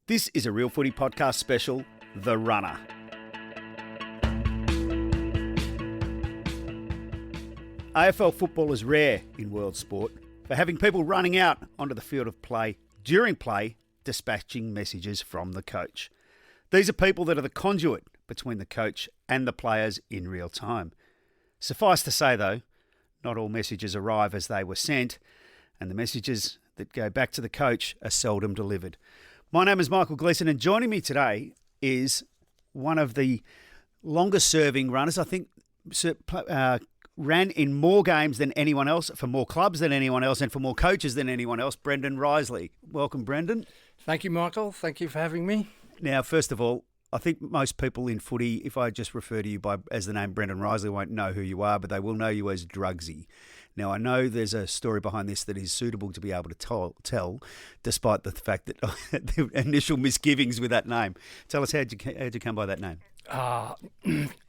This is a Real Footy podcast special, The Runner. AFL football is rare in world sport for having people running out onto the field of play during play, dispatching messages from the coach. These are people that are the conduit between the coach and the players in real time. Suffice to say, though, not all messages arrive as they were sent, and the messages that go back to the coach are seldom delivered. My name is Michael Gleeson, and joining me today is one of the longest-serving runners. I think ran in more games than anyone else, for more clubs than anyone else, and for more coaches than anyone else, Brendan Riseley. Welcome, Brendan. Thank you, Michael. Thank you for having me. Now, first of all, I think most people in footy, if I just refer to you as the name Brendan Riseley, won't know who you are, but they will know you as Drugsy. Now, I know there's a story behind this that is suitable to be able to tell, despite the fact that the initial misgivings with that name. Tell us, how'd you come by that name? I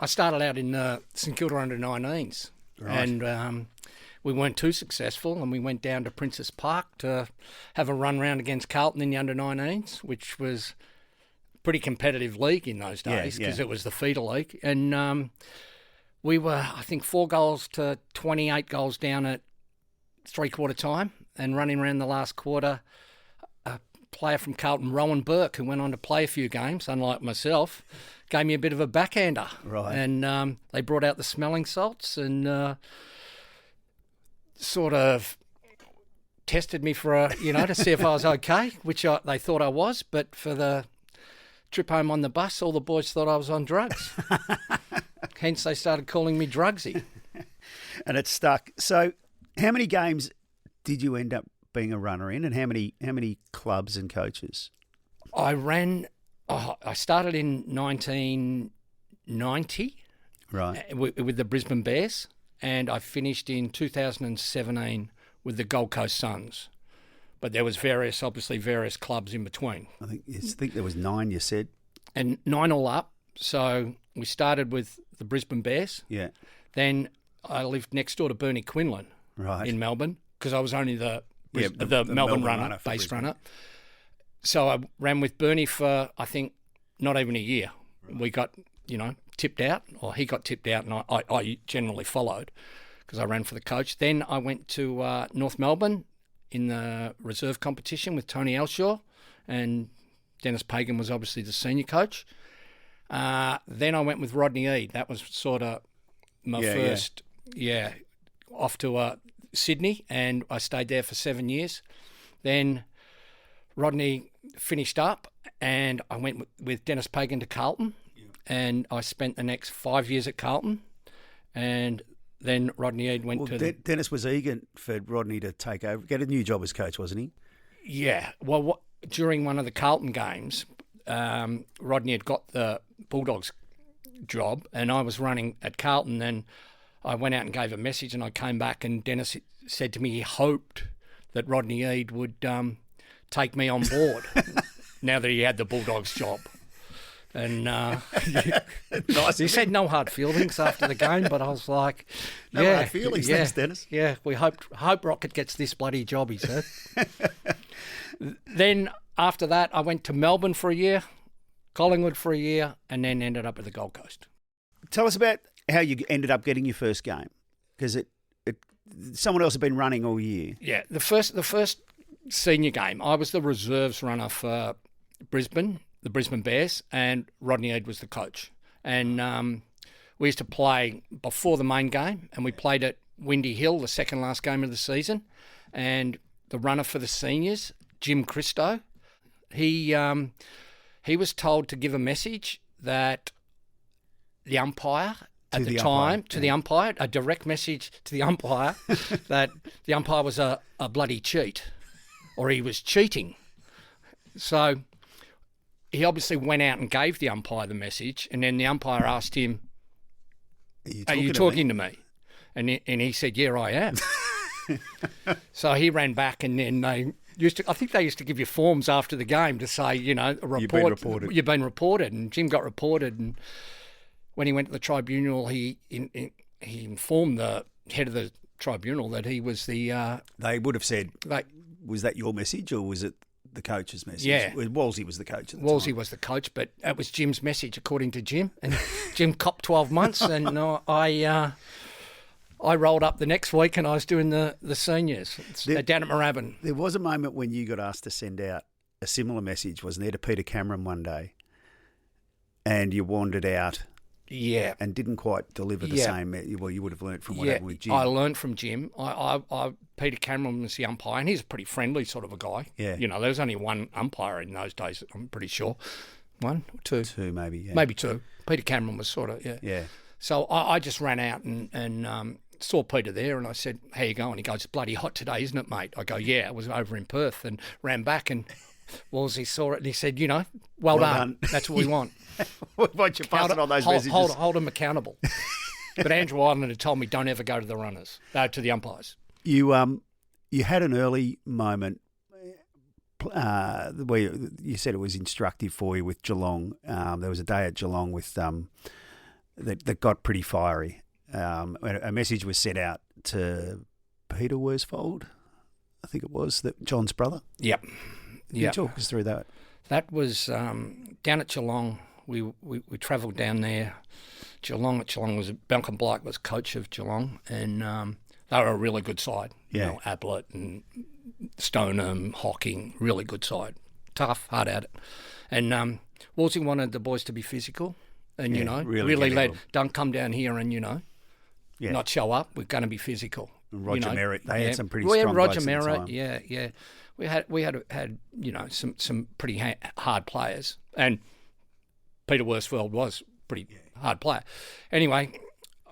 started out in St Kilda under-19s, Right. and we weren't too successful, and we went down to Princes Park to have a run round against Carlton in the under-19s, which was a pretty competitive league in those days because it was the feeder league. And we were, I think, 4 goals to 28 goals down at three-quarter time, and running around the last quarter, a player from Carlton, Rowan Burke, who went on to play a few games, unlike myself, gave me a bit of a backhander. Right. And they brought out the smelling salts and sort of tested me for to see if I was okay, which they thought I was. But for the trip home on the bus, all the boys thought I was on drugs. Hence, they started calling me Drugsy. And it stuck. So how many games did you end up being a runner in, and how many clubs and coaches? I started in 1990 Right. with the Brisbane Bears, and I finished in 2017 with the Gold Coast Suns. But there was various clubs in between. I think there was 9, you said. And 9 all up. So we started with the Brisbane Bears. Yeah. Then I lived next door to Bernie Quinlan in Melbourne because I was only the Melbourne runner, base runner. So I ran with Bernie for, I think, not even a year. Right. We got, tipped out, or he got tipped out, and I generally followed because I ran for the coach. Then I went to North Melbourne in the reserve competition with Tony Elshaw, and Dennis Pagan was obviously the senior coach. Then I went with Rodney Eade. That was sort of my first, off to Sydney, and I stayed there for 7 years. Then Rodney finished up, and I went with Dennis Pagan to Carlton, and I spent the next 5 years at Carlton, and then Rodney Eade went to... Dennis was eager for Rodney to take over, get a new job as coach, wasn't he? Yeah. Well, during one of the Carlton games, Rodney had got the Bulldogs job, and I was running at Carlton, and I went out and gave a message, and I came back, and Dennis said to me he hoped that Rodney Eade would take me on board now that he had the Bulldogs job. And nice. He said no hard feelings after the game, but I was like, no hard feelings, thanks, Dennis. Yeah, we hope Rocket gets this bloody job, he said. Then after that, I went to Melbourne for a year, Collingwood for a year, and then ended up at the Gold Coast. Tell us about how you ended up getting your first game, because someone else had been running all year. Yeah, the first senior game, I was the reserves runner for Brisbane, the Brisbane Bears, and Rodney Eade was the coach. And we used to play before the main game, and we played at Windy Hill, the second last game of the season. And the runner for the seniors, Jim Christo, he was told to give a message that the umpire at the time, the umpire, a direct message to the umpire that the umpire was a bloody cheat, or he was cheating. So he obviously went out and gave the umpire the message, and then the umpire asked him, "Are you talking to me?" And he said, "Yeah, I am." So he ran back, and then I think they used to give you forms after the game to say, a report. You've been reported. And Jim got reported, and when he went to the tribunal, he informed the head of the tribunal that he was the... they would have said, was that your message, or was it the coach's message. Yeah. Wolsey was the coach at the Wolsey time. was the coach, but that was Jim's message, according to Jim. And Jim copped 12 months, and I rolled up the next week and I was doing the seniors down at Moorabbin. There was a moment when you got asked to send out a similar message, wasn't there, to Peter Cameron one day, and you wandered out. Yeah. And didn't quite deliver the same. Well, you would have learnt from what happened with Jim. I learned from Jim. Peter Cameron was the umpire, and he's a pretty friendly sort of a guy. Yeah. You know, there was only one umpire in those days, I'm pretty sure. One or two? Two, maybe, yeah. Maybe two. Peter Cameron was sort of, Yeah. So I just ran out and saw Peter there, and I said, how you going? He goes, it's bloody hot today, isn't it, mate? I go, yeah, I was over in Perth, and ran back, and Wolsey saw it, and he said, well done. That's what we want. Why'd you pass it on those messages? Hold them accountable. But Andrew Island had told me, don't ever go to the runners, to the umpires. You had an early moment where you said it was instructive for you with Geelong. There was a day at Geelong with that got pretty fiery. A message was sent out to Peter Worsfold, I think it was, John's brother. Yep. Can you talk us through that? That was down at Geelong. We travelled down there. Geelong was Malcolm Blight was coach of Geelong, and they were a really good side. Yeah. You know, Ablett and Stoneham, Hocking, really good side. Tough, hard at it. And Wolsey wanted the boys to be physical, and really led. Don't come down here and not show up. We're going to be physical. And Roger Merritt, they had some pretty strong Roger blokes at the Merritt, time. yeah. We had some pretty hard players, and Peter Worsfold was pretty hard player. Anyway,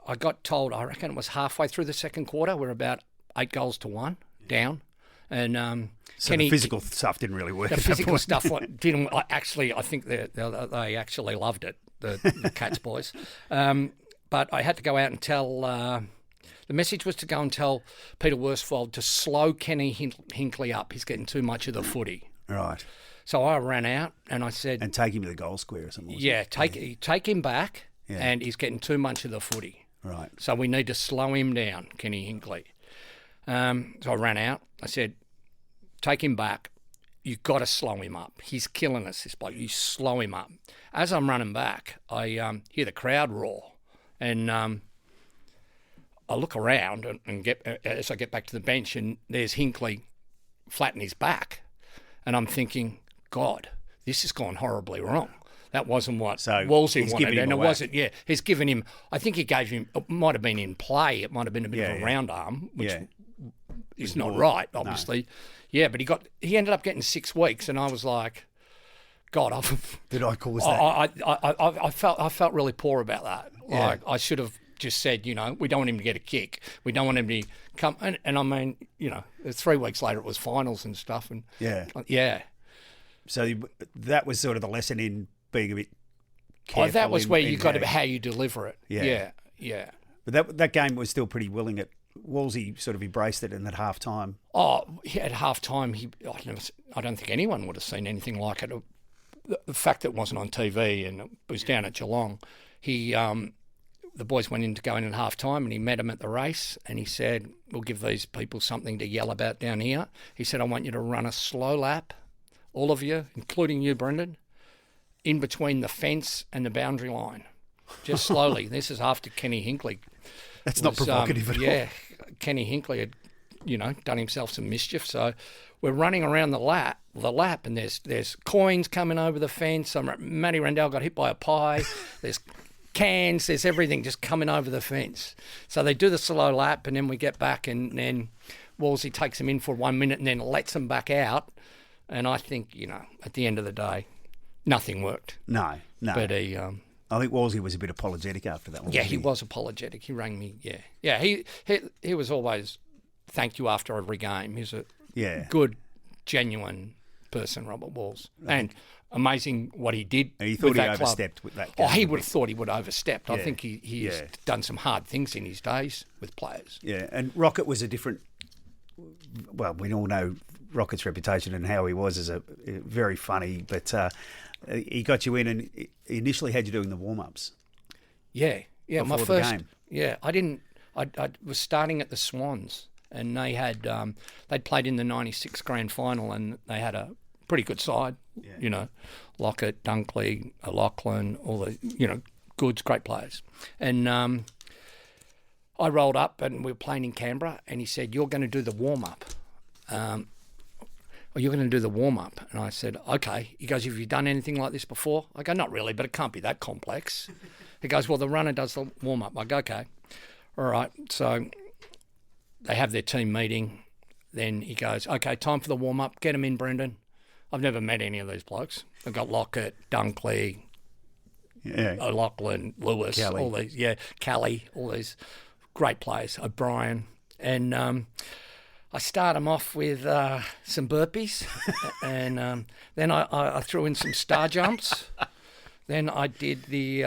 I got told, I reckon it was halfway through the second quarter, we're about 8-1 down, and so the physical stuff didn't really work. The physical stuff didn't. I think they actually loved it, the Cats boys. But I had to go out and tell. The message was to go and tell Peter Worsfold to slow Kenny Hinkley up. He's getting too much of the footy. Right. So I ran out and I said... And take him to the goal square or something. Yeah, take him back, and he's getting too much of the footy. Right. So we need to slow him down, Kenny Hinkley. So I ran out. I said, take him back. You've got to slow him up. He's killing us, this bloke. You slow him up. As I'm running back, I hear the crowd roar. And I look around as I get back to the bench, and there's Hinkley flat in his back. And I'm thinking, God, this has gone horribly wrong. That wasn't what Wolsey wanted. And it wasn't, he's given him, I think he gave him, it might have been in play, it might have been a bit of a round arm, which is not right, obviously. No. Yeah, but he ended up getting 6 weeks, and I was like, God, did I cause that? I felt really poor about that. Like I should have just said, we don't want him to get a kick. We don't want him to come. And I mean, 3 weeks later it was finals and stuff. And yeah. So that was sort of the lesson in being a bit careful. That was where you got to how you deliver it. Yeah. But that game was still pretty willing. Wolsey sort of embraced it, and at half time. At half time, I don't think anyone would have seen anything like it. The fact that it wasn't on TV and it was down at Geelong, the boys went in to go in at half time, and he met them at the race, and he said, we'll give these people something to yell about down here. He said, I want you to run a slow lap, all of you, including you, Brendan, in between the fence and the boundary line, just slowly. This is after Kenny Hinkley. That's not provocative at all. Yeah, Kenny Hinkley had, done himself some mischief. So we're running around the lap, and there's coins coming over the fence. Matty Rendell got hit by a pie. There's cans. There's everything just coming over the fence. So they do the slow lap, and then we get back, and then Wolsey takes them in for 1 minute and then lets them back out. And I think, at the end of the day, nothing worked. No. But I think Wolsey was a bit apologetic after that one. Yeah, he was apologetic. He rang me. Yeah. He was always thank you after every game. He's a good, genuine person, Robert Walls, and amazing what he did. And he thought with he that overstepped club. with that game. He would have thought he would have overstepped. I think he's done some hard things in his days with players. Yeah, and Rocket was a different. Well, we all know Rocket's reputation and how he was as a very funny, but. He got you in, and he initially had you doing the warm-ups. Yeah. My the first game. Yeah, I didn't. I was starting at the Swans, and they had they'd played in the '96 grand final, and they had a pretty good side, you know, Lockett, Dunkley, Lachlan, all the, you know, goods, great players. And I rolled up and we were playing in Canberra and he said, you're going to do the warm-up. You're going to do the warm-up. And I said, okay. He goes, have you done anything like this before? I go, not really, but it can't be that complex. He goes, well, the runner does the warm-up. I go, okay. All right. So they have their team meeting. Then he goes, okay, time for the warm-up. Get them in, Brendan. I've never met any of these blokes. They've got Lockett, Dunkley, Lachlan, Lewis, Kelly. all these, Kelly, all these great players, O'Brien. And I start them off with some burpees, and then I threw in some star jumps. Then I did the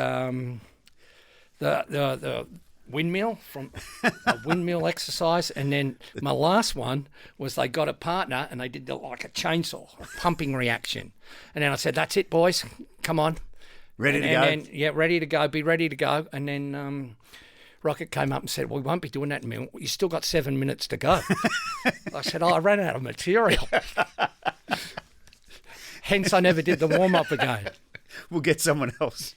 windmill from a windmill exercise, and then my last one was they got a partner and they did like a chainsaw, a pumping reaction. And then I said, "That's it, boys, come on, Ready to go." And then, ready to go. Be ready to go. And then Rocket came up and said, "Well, we won't be doing that in a minute. You still got 7 minutes to go." I said, "Oh, I ran out of material." Hence, I never did the warm up again. We'll get someone else.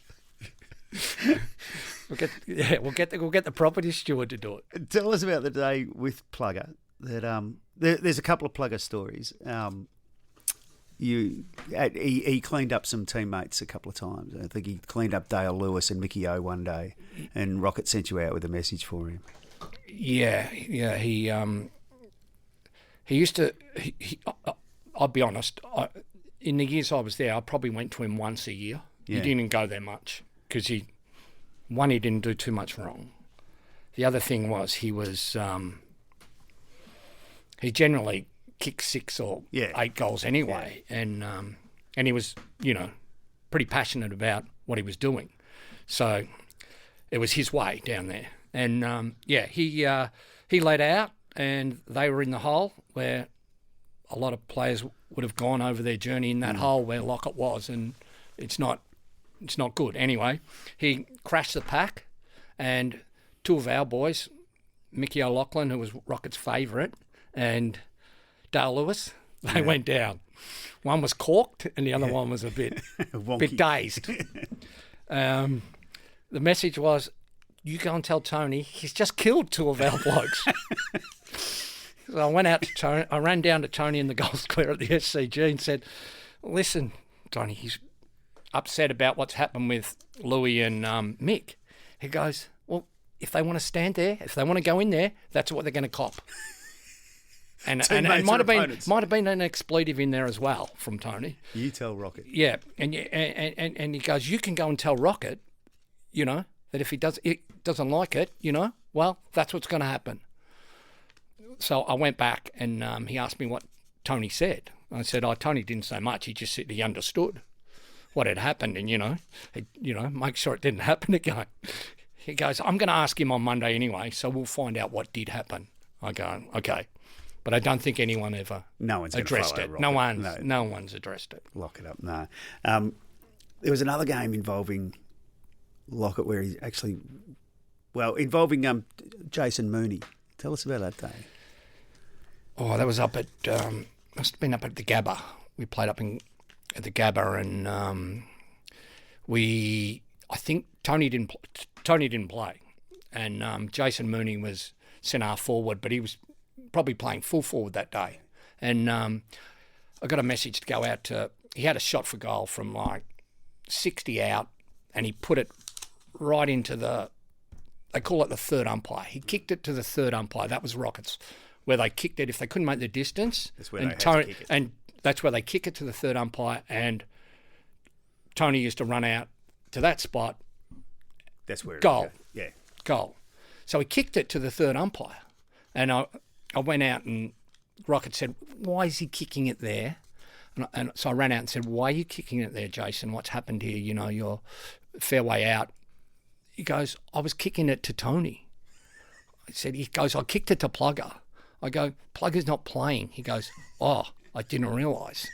We'll get the property steward to do it. Tell us about the day with Plugger. That there's a couple of Plugger stories. He cleaned up some teammates a couple of times. I think he cleaned up Dale Lewis and Mickey O one day, and Rocket sent you out with a message for him. Yeah. He used to. I'll be honest. In the years I was there, I probably went to him once a year. Yeah. He didn't go there much because he didn't do too much wrong. The other thing was he generally kicked 6 or 8 goals anyway, and he was, you know, pretty passionate about what he was doing. So it was his way down there. And he laid out, and they were in the hole where a lot of players would have gone over their journey in that hole where Lockett was, and it's not good. Anyway, he crashed the pack, and 2 of our boys, Mickey O'Loughlin, who was Rocket's favourite, and Dale Lewis, they went down. One was corked, and the other one was a bit dazed. The message was, you go and tell Tony he's just killed 2 of our blokes. So I went out to Tony. I ran down to Tony in the goals clear at the SCG and said, listen, Tony, he's upset about what's happened with Louis and Mick. He goes, well, if they want to stand there, if they want to go in there, that's what they're going to cop. And might have been an expletive in there as well from Tony. You tell Rocket. Yeah, and he goes, you can go and tell Rocket, you know, that if he doesn't like it, you know, well, that's what's going to happen. So I went back and he asked me what Tony said. I said, Tony didn't say much. He just said he understood what had happened and, make sure it didn't happen again. He goes, I'm going to ask him on Monday anyway, so we'll find out what did happen. I go, okay. But I don't think anyone ever addressed it. No one's addressed it. Lock it up, no. There was another game involving Lockett where he actually, involving Jason Mooney. Tell us about that day. Oh, that was up at, must have been up at the Gabba. We played up at the Gabba, and I think Tony didn't play, and Jason Mooney was centre forward, but he was probably playing full forward that day. And I got a message to go out to. He had a shot for goal from like 60 out, and he put it right into they call it the third umpire. He kicked it to the third umpire. That was Rockets, where they kicked it if they couldn't make the distance. That's where they had to kick it. And that's where they kick it to the third umpire. And Tony used to run out to that spot. That's where goal. Goal. So he kicked it to the third umpire, and I went out and Rocket said, "Why is he kicking it there?" And so I ran out and said, "Why are you kicking it there, Jason? What's happened here? You know, you're fair way out." He goes, "I was kicking it to Tony." He goes, "I kicked it to Plugger." I go, "Plugger's not playing." He goes, "Oh, I didn't realise."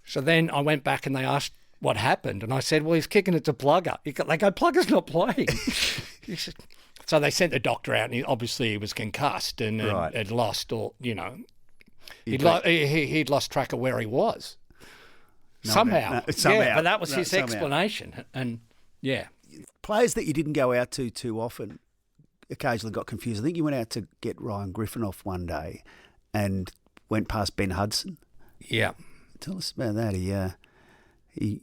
So then I went back and they asked what happened, and I said, "Well, he's kicking it to Plugger." They go, "Plugger's not playing." He said, so they sent the doctor out, and obviously he was concussed and had lost, or He'd lost track of where he was. Somehow. Yeah, but that was his explanation. And, yeah. Players that you didn't go out to too often occasionally got confused. I think you went out to get Ryan Griffin off one day and went past Ben Hudson. Yeah. Tell us about that. He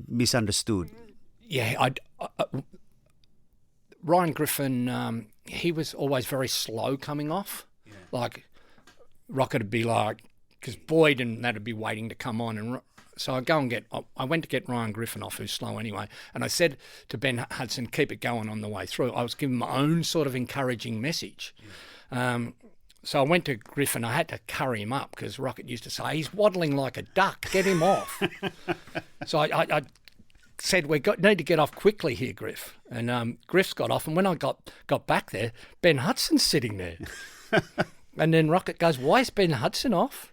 misunderstood. Yeah, Ryan Griffin, he was always very slow coming off. Yeah. Like, Rocket would be like, because Boyd and that would be waiting to come on. And so I went to get Ryan Griffin off, who's slow anyway. And I said to Ben Hudson, keep it going on the way through. I was giving my own sort of encouraging message. Yeah. So I went to Griffin. I had to curry him up because Rocket used to say, he's waddling like a duck. Get him off. So I said, we need to get off quickly here, Griff. And Griff's got off. And when I got back there, Ben Hudson's sitting there. And then Rocket goes, why is Ben Hudson off?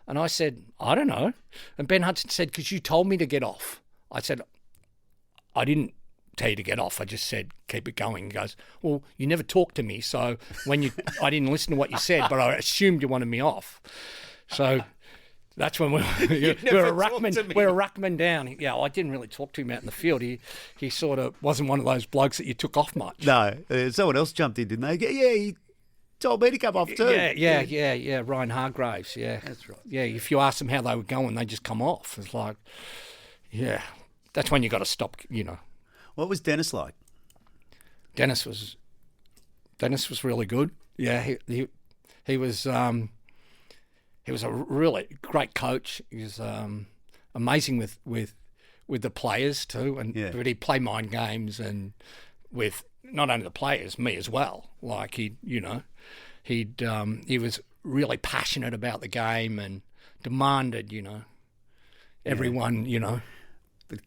And I said, I don't know. And Ben Hudson said, because you told me to get off. I said, I didn't tell you to get off. I just said, keep it going. He goes, well, you never talked to me. So I didn't listen to what you said, but I assumed you wanted me off. So that's when we're a ruckman down. Yeah, I didn't really talk to him out in the field. He sort of wasn't one of those blokes that you took off much. No, someone else jumped in, didn't they? Yeah, he told me to come off too. Yeah. Ryan Hargraves, yeah. That's right. Yeah, if you asked them how they were going, they just come off. It's like, yeah, that's when you got to stop, What was Dennis like? Dennis was really good. Yeah, he was a really great coach. He was amazing with the players too, and he'd play mind games and with not only the players, me as well. Like he was really passionate about the game and demanded, everyone, But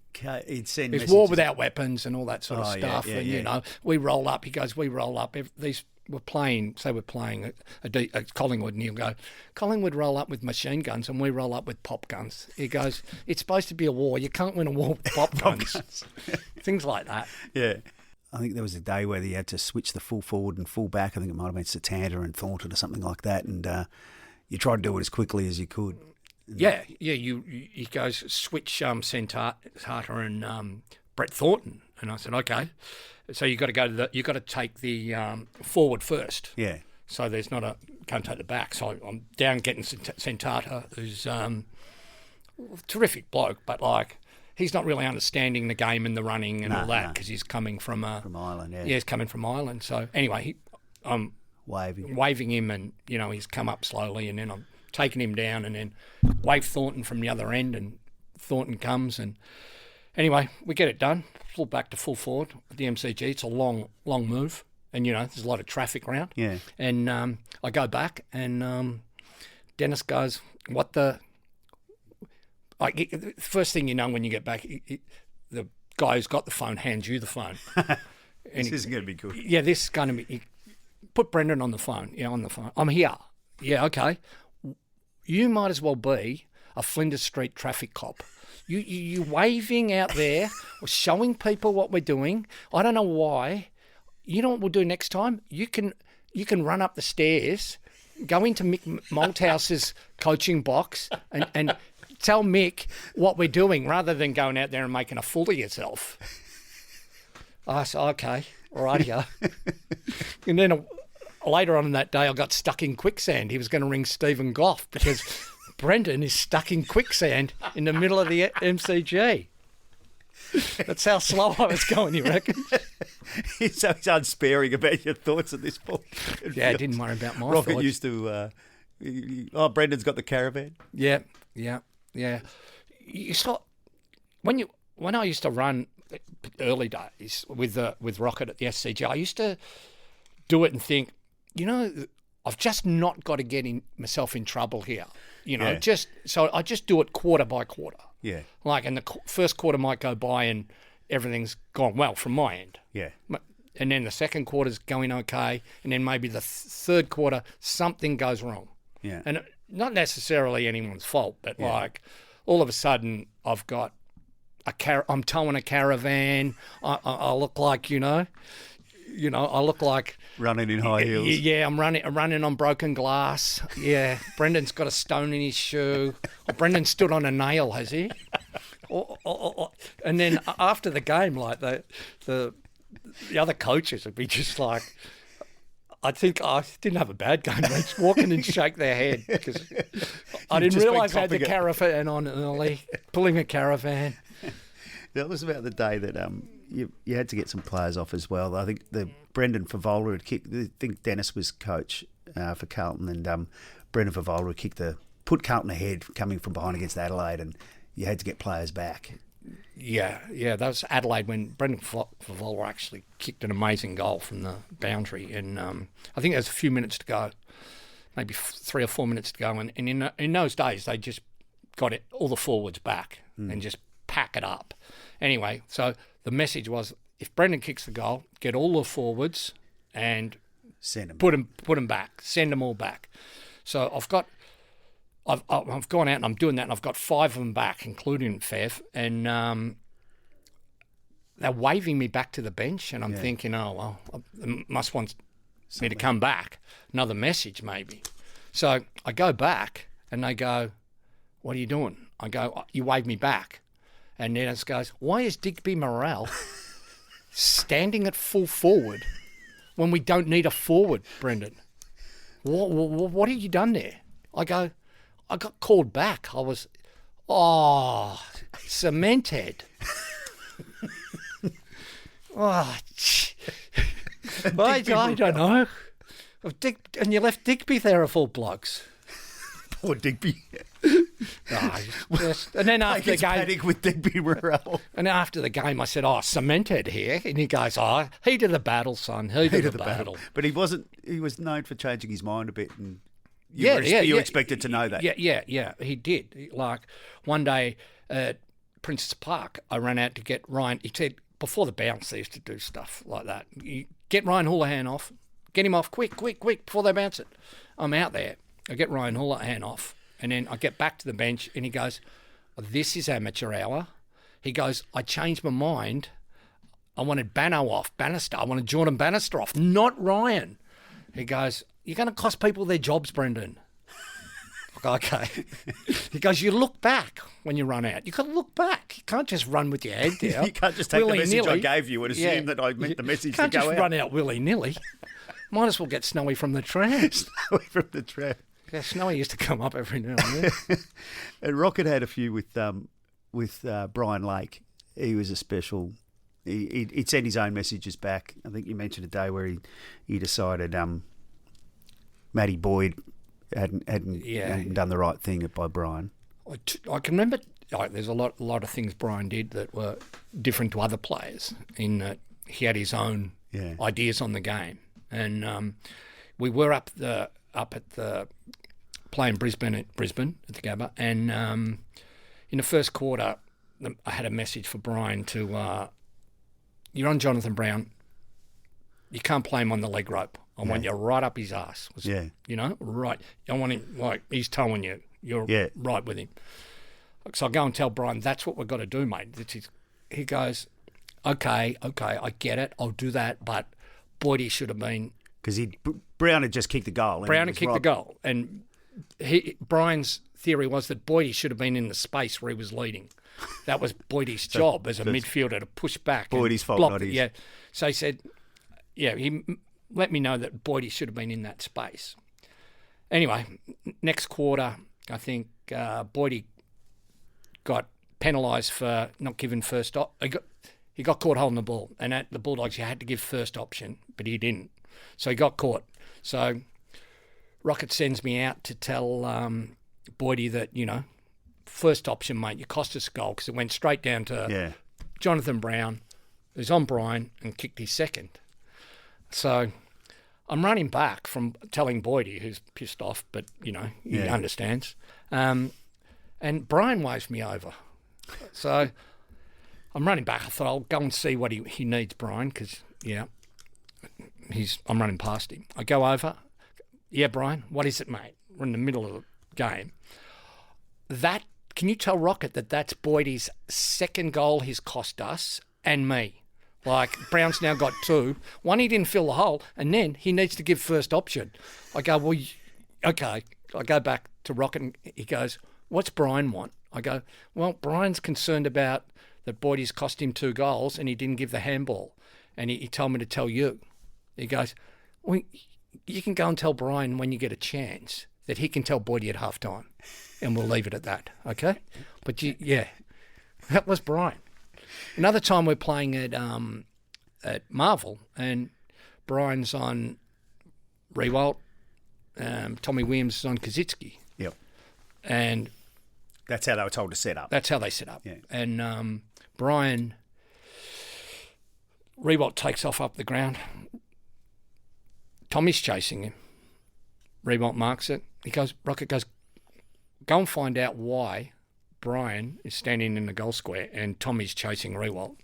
he'd send There's war without weapons and all that sort of stuff. We roll up. He goes, we roll up. We're playing a Collingwood, and he'll go, Collingwood roll up with machine guns and we roll up with pop guns. He goes, it's supposed to be a war. You can't win a war with pop guns. Things like that. Yeah. I think there was a day where he had to switch the full forward and full back. I think it might have been Satanta and Thornton or something like that. And you tried to do it as quickly as you could. Yeah. He goes, switch Santata and Brett Thornton. And I said, okay. So you got to take the forward first. Yeah. So there's can't take the back. So I'm down getting Santata, who's a terrific bloke, but like he's not really understanding the game and the running and all that because he's coming from Ireland. Yeah, he's coming from Ireland. So anyway, I'm waving him, and he's come up slowly, and then I'm taking him down, and then wave Thornton from the other end, and Thornton comes, and anyway, we get it done. Full back to full forward at the MCG. It's a long move, and there's a lot of traffic around. Yeah. And I go back, and Dennis goes, "What the?" Like, first thing you know when you get back, the guy who's got the phone hands you the phone. This isn't going to be good. Yeah, this is going to be. Put Brendan on the phone. Yeah, on the phone. I'm here. Yeah, okay. You might as well be a Flinders Street traffic cop. You waving out there, showing people what we're doing. I don't know why. You know what we'll do next time? You can run up the stairs, go into Mick Malthouse's coaching box, and tell Mick what we're doing rather than going out there and making a fool of yourself. I said, okay, all right, yeah. And then later on in that day, I got stuck in quicksand. He was going to ring Stephen Goff because Brendan is stuck in quicksand in the middle of the MCG. That's how slow I was going, you reckon? He's unsparing about your thoughts at this point. Yeah, I didn't worry about my Rocket thoughts. used to, Brendan's got the caravan. Yeah. You saw when I used to run early days with Rocket at the SCG, I used to do it and think, I've just not got to get myself in trouble here. So I just do it quarter by quarter. Yeah. Like, and the first quarter might go by and everything's gone well from my end. Yeah. And then the second quarter's going okay, and then maybe the third quarter something goes wrong. Yeah. And not necessarily anyone's fault, but like all of a sudden I've got I'm towing a caravan. I look like, I look like running in high heels. Yeah, I'm running on broken glass. Yeah, Brendan's got a stone in his shoe. Or Brendan stood on a nail, has he? And then after the game, like the other coaches would be just like, I think I didn't have a bad game. They just walk in and shake their head because I didn't realise I had the caravan on early, pulling a caravan. That was about the day that you had to get some players off as well. I think Brendan Favola had kicked. I think Dennis was coach for Carlton, and Brendan Favola put Carlton ahead coming from behind against Adelaide, and you had to get players back. Yeah, that was Adelaide when Brendan Favola actually kicked an amazing goal from the boundary, and I think there's a few minutes to go, maybe 3 or 4 minutes to go, and in those days they just got all the forwards back and just pack it up. Anyway, so the message was, if Brendan kicks the goal, get all the forwards and send them. Put them back, send them all back. So I've gone out and I'm doing that, and I've got 5 of them back, including Fev, and they're waving me back to the bench, and I'm thinking, oh, well, they must want me to come back. Another message, maybe. So I go back, and they go, what are you doing? I go, you wave me back. And then it goes, why is Digby Morrell standing at full forward when we don't need a forward, Brendan? What have you done there? I go, I got called back. I was, cemented. I don't know. And you left Digby there of all blokes. Poor Digby. And then after the game, panic with Digby Morrell. And after the game, I said, cemented here. And he goes, heat of the battle, son. Heat of the battle. But he was known for changing his mind a bit, and you expected to know that. Yeah, he did. Like one day at Princess Park, I ran out to get Ryan. He said, before the bounce, they used to do stuff like that. You get Ryan Houlihan off. Get him off quick, before they bounce it. I'm out there. I get Ryan Houlihan off, and then I get back to the bench, and he goes, this is amateur hour. He goes, I changed my mind. I wanted Bannister. I wanted Jordan Bannister off, not Ryan. He goes, you're going to cost people their jobs, Brendan. I go, okay. He goes, you look back when you run out. You've got to look back. You can't just run with your head down. You can't just take the message I gave you and assume that I meant the message to go out. You can't just run out willy-nilly. Might as well get Snowy from the tram. Snowy from the tram. Yeah, Snowy used to come up every now and then. And Rocket had a few with Brian Lake. He was a special. He'd send his own messages back. I think you mentioned a day where he decided Matty Boyd hadn't done the right thing by Brian. I can remember. There's a lot of things Brian did that were different to other players in that he had his own ideas on the game, and we were up at the playing Brisbane at the Gabba, and in the first quarter, I had a message for Brian to, you're on Jonathan Brown, you can't play him on the leg rope. I want you right up his ass. Right. I want him, like, he's towing you. You're right with him. So I go and tell Brian, that's what we've got to do, mate. He goes, okay, I get it, I'll do that, but Boydie should have been... Because Brown had just kicked the goal. Brown had kicked the goal. And Brian's theory was that Boydie should have been in the space where he was leading. That was Boydie's job as a midfielder, to push back. Boydie's fault, not his. Yeah. So he said, he let me know that Boydie should have been in that space. Anyway, next quarter, I think Boydie got penalised for not giving first he got caught holding the ball. And at the Bulldogs, you had to give first option, but he didn't. So he got caught. So Rocket sends me out to tell Boydie that, first option, mate, you cost us a goal, because it went straight down to Jonathan Brown, who's on Brian, and kicked his second. So I'm running back from telling Boydie, who's pissed off, but, he understands. And Brian waves me over. So I'm running back. I thought I'll go and see what he needs, Brian, because, I'm running past him. I go over. Yeah, Brian, what is it, mate? We're in the middle of the game. Can you tell Rocket that that's Boydie's second goal he's cost us and me? Like, Brown's now got 2. One, he didn't fill the hole, and then he needs to give first option. I go, well, okay. I go back to Rocket, and he goes, what's Brian want? I go, well, Brian's concerned about that Boydie's cost him 2 goals and he didn't give the handball. And he told me to tell you. He goes, well, you can go and tell Brian when you get a chance that he can tell Boydie at halftime, and we'll leave it at that, okay? But, that was Brian. Another time we're playing at Marvel, and Brian's on Rewalt, Tommy Williams is on Kaczynski. Yep. And that's how they were told to set up. That's how they set up. Yeah. And Brian, Rewalt takes off up the ground. Tommy's chasing him. Rewalt marks it. Rocket goes, go and find out why Brian is standing in the goal square and Tommy's chasing Rewalt.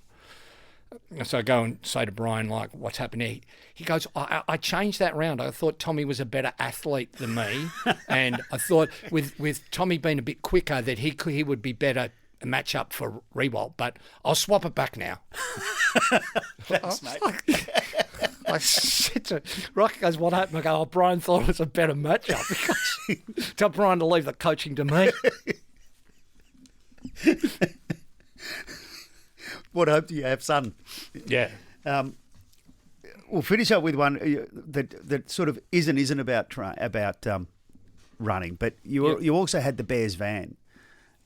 So I go and say to Brian, like, what's happened here? He goes, I changed that round. I thought Tommy was a better athlete than me. And I thought with Tommy being a bit quicker that he would be better a match up for Rewalt. But I'll swap it back now. Thanks, mate. I said to Rocky, goes, what happened? I go, Brian thought it was a better matchup. Because tell Brian to leave the coaching to me. What hope do you have, son? Yeah. We'll finish up with one that sort of isn't about running, but you also had the Bears van,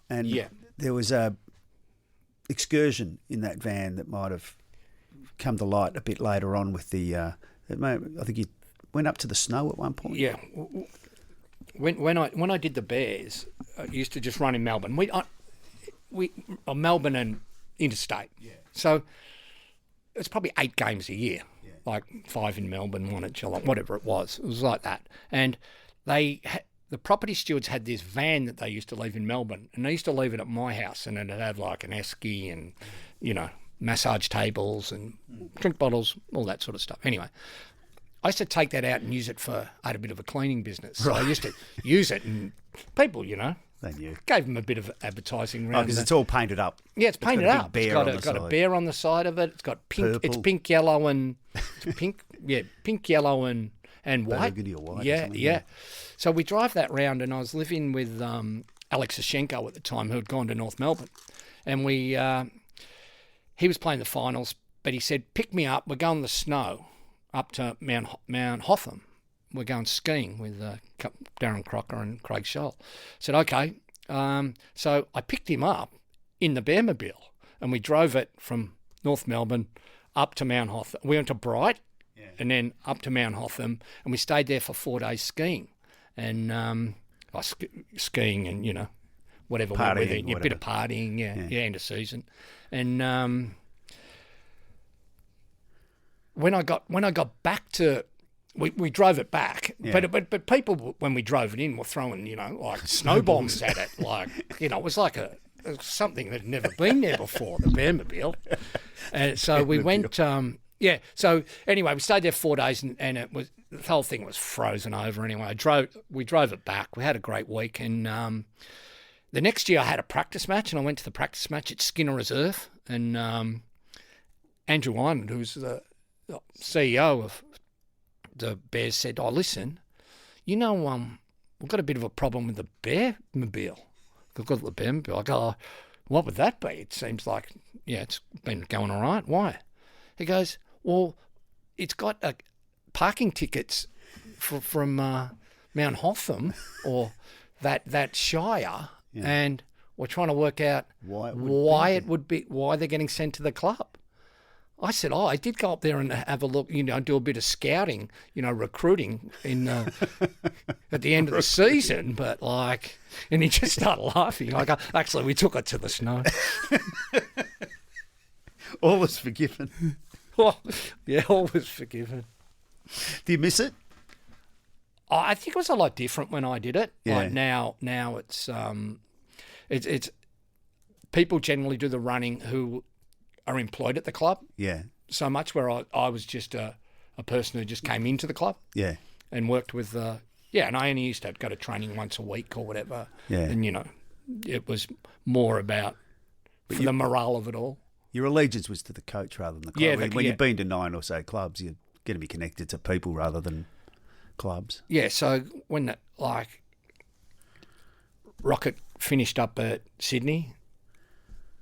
and there was a excursion in that van that might have come to light a bit later on with the. I think you went up to the snow at one point. Yeah. When I did the Bears, I used to just run in Melbourne. We Melbourne and interstate. Yeah. So it's probably 8 games a year, like 5 in Melbourne, 1 at Geelong, whatever it was. It was like that. And the property stewards had this van that they used to leave in Melbourne, and they used to leave it at my house, and it'd have like an esky and, massage tables and drink bottles, all that sort of stuff. Anyway, I used to take that out and use it I had a bit of a cleaning business. So I used to use it, and people, They knew. Gave them a bit of advertising around. Because it's all painted up. Yeah, it's painted up. It's got a bear on the side of it. It's got pink. Purple. It's pink, yellow, and pink. Yeah, pink, yellow, and white. Burgundy or white. Yeah. So we drive that round, and I was living with Alex Sashenko at the time, who had gone to North Melbourne, and he was playing the finals, but he said, "Pick me up. We're going in the snow up to Mount Hotham. We're going skiing with Darren Crocker and Craig Scholl." I said, okay. So I picked him up in the Bearmobile, and we drove it from North Melbourne up to Mount Hotham. We went to Bright and then up to Mount Hotham, and we stayed there for 4 days skiing. And skiing and, whatever. Partying, a bit of partying, end of season. And when I got back to... We drove it back, but people, when we drove it in, were throwing, like snow bombs at it. Like, it was like something that had never been there before, the Bearmobile. And so we went, So anyway, we stayed there 4 days, and the whole thing was frozen over anyway. We drove it back. We had a great week. And the next year I had a practice match, and I went to the practice match at Skinner Reserve. And Andrew Ireland, who's the CEO of the Bears, said, "Oh, listen, we've got a bit of a problem with the Bearmobile. We've got the Bearmobile." I go, "Oh, what would that be? It seems like, it's been going all right. Why?" He goes, "Well, it's got parking tickets from Mount Hotham or that shire, and we're trying to work out why they're getting sent to the club." I said, I did go up there and have a look, do a bit of scouting, recruiting at the end of the season, but and he just started laughing. Actually, we took it to the snow. All was forgiven. Well, all was forgiven. Do you miss it? I think it was a lot different when I did it. Yeah. Like now it's people generally do the running who are employed at the club. Yeah. So much where I was just a person who just came into the club. Yeah. And worked with, and I only used to go to training once a week or whatever. Yeah. And, it was more about the morale of it all. Your allegiance was to the coach rather than the club. Yeah, When you've been to 9 or so clubs, you're going to be connected to people rather than clubs. Yeah, so when Rocket finished up at Sydney,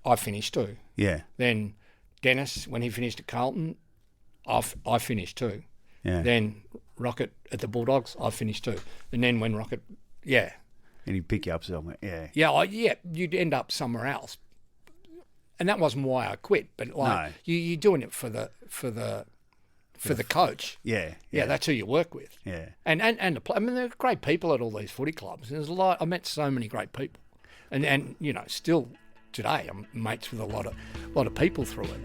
I finished too. Yeah. Then Dennis, when he finished at Carlton, I finished too. Yeah. Then Rocket at the Bulldogs, I finished too. And then when Rocket, yeah. And he'd pick you up somewhere, yeah. Yeah, you'd end up somewhere else. And that wasn't why I quit, but you're doing it for the coach. Yeah. Yeah, that's who you work with. Yeah. And there are great people at all these footy clubs. There's a lot. I met so many great people, and still today I'm mates with a lot of people through it.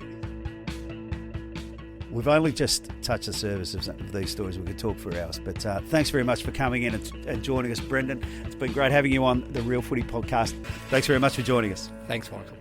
We've only just touched the surface of these stories. We could talk for hours, but thanks very much for coming in and joining us, Brendan. It's been great having you on the Real Footy podcast. Thanks very much for joining us. Thanks, Michael.